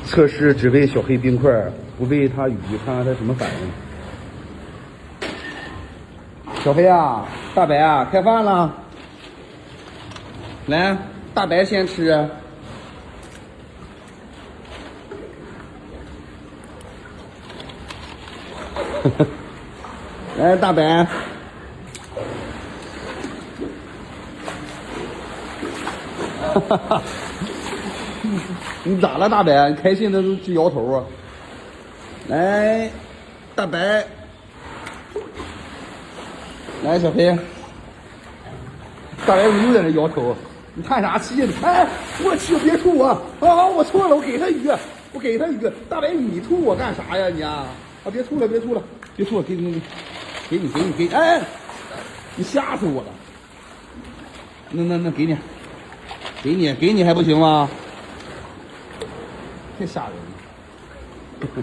测试只喂小黑冰块，不喂它鱼，看看它什么反应。小黑啊，大白啊，开饭了。来，大白先吃。来，大白。哈哈哈。你咋了，大白？你开心的都直摇头啊！来，大白，来，小黑，大白又在那摇头，你叹啥气呢？哎，我去，别吐我！啊，我错了，我给他鱼，我给他鱼。大白，你吐我干啥呀你啊？啊，别吐了，别吐了，别吐了，给你，哎，你吓死我了！那给你，给你还不行吗？太吓人了！